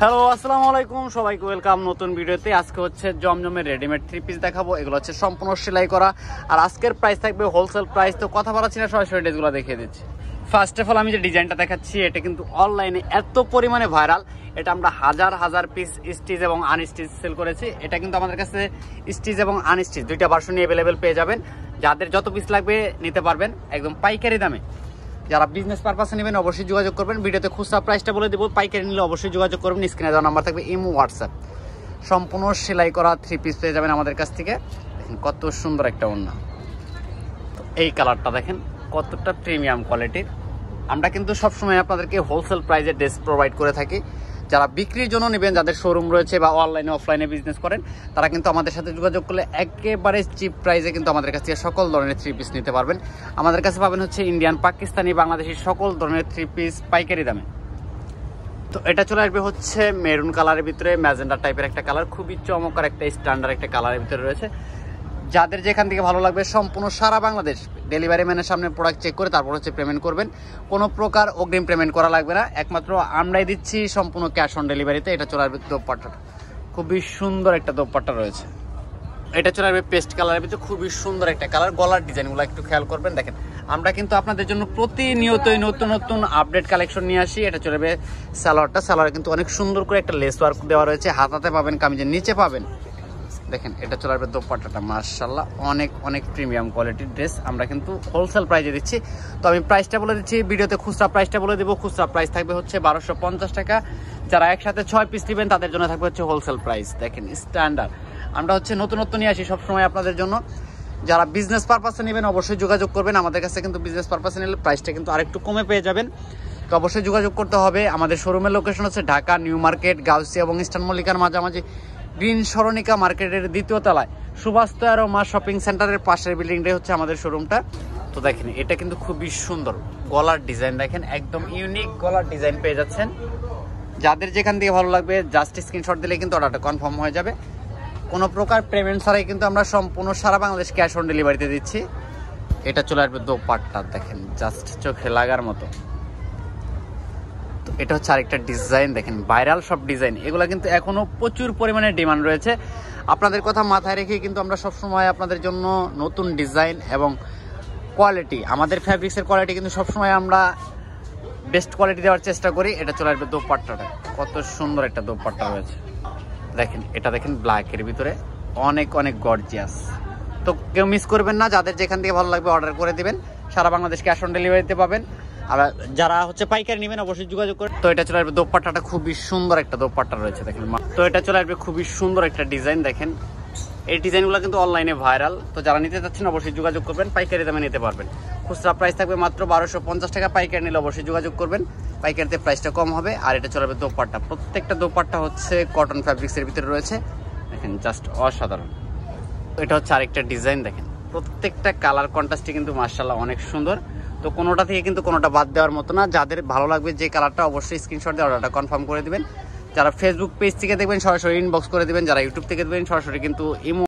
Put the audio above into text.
Hello আসসালামু আলাইকুম, সবাইকে ওয়েলকাম নতুন ভিডিওতে। আজকে হচ্ছে জমজমের রেডিমেড থ্রি পিস দেখাবো। এগুলো হচ্ছে সম্পূর্ণ সেলাই করা, আর আজকের প্রাইস থাকবে হোলসেল প্রাইস। তো কথা বলাচ্ছি না, সরাসরি ড্রেসগুলো দেখিয়ে দিচ্ছি। ফার্স্ট অফ অল আমি যে ডিজাইনটা দেখাচ্ছি এটা কিন্তু অনলাইনে এত পরিমাণে ভাইরাল। এটা আমরা হাজার হাজার পিস স্টিচ এবং আনস্টিচ সেল করেছি। এটা কিন্তু আমাদের কাছে স্টিচ এবং আনস্টিচ দুইটা ভার্সনই অ্যাভেলেবেল পেয়ে যাবেন। যাদের যত পিস লাগবে নিতে পারবেন একদম পাইকারি দামে। যারা বিজনেস পারপাসে নেবেন অবশ্যই যোগাযোগ করবেন। ভিডিওতে খুচরা প্রাইসটা বলে দেবো, পাইকারি নিলে অবশ্যই যোগাযোগ করবেন। স্ক্রিনে দেওয়া নাম্বার থাকবে, ইমো, হোয়াটসঅ্যাপ। সম্পূর্ণ সেলাই করা থ্রি পিস পেয়ে যাবেন আমাদের কাছ থেকে। দেখেন কত সুন্দর একটা ওড়না। তো এই কালারটা দেখেন কতটা প্রিমিয়াম কোয়ালিটির। আমরা কিন্তু সবসময় আপনাদেরকে হোলসেল প্রাইসে ড্রেস প্রোভাইড করে থাকি। যারা বিক্রির জন্য নেবেন, যাদের শোরুম রয়েছে বা অনলাইনে অফলাইনে বিজনেস করেন, তারা কিন্তু আমাদের সাথে যোগাযোগ করলে একেবারে চিপ প্রাইসে কিন্তু আমাদের কাছ থেকে সকল ধরনের থ্রি পিস নিতে পারবেন। আমাদের কাছে পাবেন হচ্ছে ইন্ডিয়ান, পাকিস্তানি, বাংলাদেশি সকল ধরনের থ্রি পিস পাইকারি দামে। তো এটা চলে আসবে হচ্ছে মেরুন কালারের ভিতরে, ম্যাজেন্ডা টাইপের একটা কালার, খুবই চমৎকার একটা স্ট্যান্ডার্ড একটা কালারের ভিতরে রয়েছে। যাদের যেখান থেকে ভালো লাগবে সম্পূর্ণ সারা বাংলাদেশ ডেলিভারি ম্যানের সামনে প্রোডাক্ট চেক করে তারপর হচ্ছে পেমেন্ট করবেন। কোনো প্রকার অগ্রিম পেমেন্ট করা লাগবে না, একমাত্র আমরাই দিচ্ছি সম্পূর্ণ ক্যাশ অন ডেলিভারিতে। এটা চলে আসবে দোপাট্টাটা, খুবই সুন্দর একটা দোপাট্টা রয়েছে। এটা চলে আসবে পেস্ট কালারের ভিতরে, খুবই সুন্দর একটা কালার। গলার ডিজাইনগুলো একটু খেয়াল করবেন। দেখেন আমরা কিন্তু আপনাদের জন্য প্রতিনিয়তই নতুন নতুন আপডেট কালেকশন নিয়ে আসি। এটা চলে আসবে সালোয়ারটা। সালোয়ারে কিন্তু অনেক সুন্দর করে একটা লেস ওয়ার্ক দেওয়া রয়েছে, হাতাতে পাবেন, কামিজের নিচে পাবেন। দেখেন এটা চলে আসবে দোপাট্টাটা, মাশাআল্লাহ অনেক অনেক প্রিমিয়াম কোয়ালিটির ড্রেস। আমরা কিন্তু হোলসেল প্রাইসে দিচ্ছি। তো আমি প্রাইসটা বলে দিচ্ছি, ভিডিওতে খুচরা প্রাইসটা বলে দেবো। খুচরা প্রাইস থাকবে হচ্ছে 1250 টাকা। যারা একসাথে 6 পিস নেবেন তাদের জন্য থাকবে হচ্ছে হোলসেল প্রাইস। দেখেন স্ট্যান্ডার্ড। আমরা হচ্ছে নতুন নতুন নিয়ে আসি সবসময় আপনাদের জন্য। যারা বিজনেস পারপাসে নেবেন অবশ্যই যোগাযোগ করবেন আমাদের কাছে। কিন্তু বিজনেস পারপাসে নিলে প্রাইসটা কিন্তু আরেকটু কমে পেয়ে যাবেন। তো অবশ্যই যোগাযোগ করতে হবে। আমাদের শোরুমের লোকেশন হচ্ছে ঢাকা নিউ মার্কেট, গাউসিয়া এবং ইস্টার্ন মল্লিকার মাঝামাঝি, গ্রিন সরণিকা মার্কেটের দ্বিতীয় তলায় সুভাষ মা শপিং সেন্টারের পাশের বিল্ডিংটাই হচ্ছে আমাদের শোরুমটা। তো দেখেন এটা কিন্তু খুবই সুন্দর গলার ডিজাইন, দেখেন একদম ইউনিক গলার ডিজাইন পেয়ে যাচ্ছেন। যাদের যেখান থেকে ভালো লাগবে জাস্ট স্ক্রিনশট দিলে কিন্তু অর্ডারটা কনফার্ম হয়ে যাবে। কোনো প্রকার পেমেন্ট ছাড়াই কিন্তু আমরা সম্পূর্ণ সারা বাংলাদেশ ক্যাশ অন ডেলিভারিতে দিচ্ছি। এটা চলে আসবে দোপাট্টা, দেখেন জাস্ট চোখে লাগার মতো। তো এটা হচ্ছে আরেকটা ডিজাইন, দেখেন ভাইরাল সব ডিজাইন। এগুলো কিন্তু এখনো প্রচুর পরিমাণে ডিমান্ড রয়েছে। আপনাদের কথা মাথায় রেখে কিন্তু আমরা সবসময় আপনাদের জন্য নতুন ডিজাইন এবং কোয়ালিটি, আমাদের ফ্যাব্রিক্সের কোয়ালিটি কিন্তু সবসময় আমরা বেস্ট কোয়ালিটি দেওয়ার চেষ্টা করি। এটা চলে আসবে দোপাট্টাটা, কত সুন্দর একটা দোপাট্টা রয়েছে। দেখেন এটা দেখেন ব্ল্যাকের ভিতরে, অনেক অনেক গর্জিয়াস। তো কেউ মিস করবেন না, যাদের যেখান থেকে ভালো লাগবে অর্ডার করে দিবেন। সারা বাংলাদেশ ক্যাশ অন ডেলিভারিতে পাবেন। আর যারা হচ্ছে পাইকারি নেবেন অবশ্যই যোগাযোগ করেন। তো এটা চলে আসবে দোপাট্টাটা, খুবই সুন্দর একটা দোপাট্টা রয়েছে দেখেন। তো এটা চলে আসবে খুবই সুন্দর একটা ডিজাইন। দেখেন এই ডিজাইনগুলো কিন্তু অনলাইনে ভাইরাল। তো যারা নিতে চাচ্ছেন অবশ্যই যোগাযোগ করবেন, পাইকারি দামে নিতে পারবেন। খুচরা প্রাইস থাকবে মাত্র 1250 টাকা, পাইকারি নিলে অবশ্যই যোগাযোগ করবেন, পাইকারিতে প্রাইসটা কম হবে। আর এটা চলে আসবে দোপাট্টা, প্রত্যেকটা দোপাট্টা হচ্ছে কটন ফ্যাব্রিক্সের ভিতরে রয়েছে। দেখেন জাস্ট অসাধারণ। এটা হচ্ছে আরেকটা ডিজাইন, দেখেন প্রত্যেকটা কালার কন্ট্রাস্টই কিন্তু মাশাআল্লাহ অনেক সুন্দর। তো কোনোটা থেকে কিন্তু কোনোটা বাদ দেওয়ার মতো না। যাদের ভালো লাগবে যে কালারটা অবশ্যই স্ক্রিনশট দিয়ে অর্ডারটা কনফার্ম করে দিবেন। যারা ফেসবুক পেজ থেকে দেখবেন সরাসরি ইনবক্স করে দিবেন, যারা ইউটিউব থেকে দেখবেন সরাসরি কিন্তু ইমো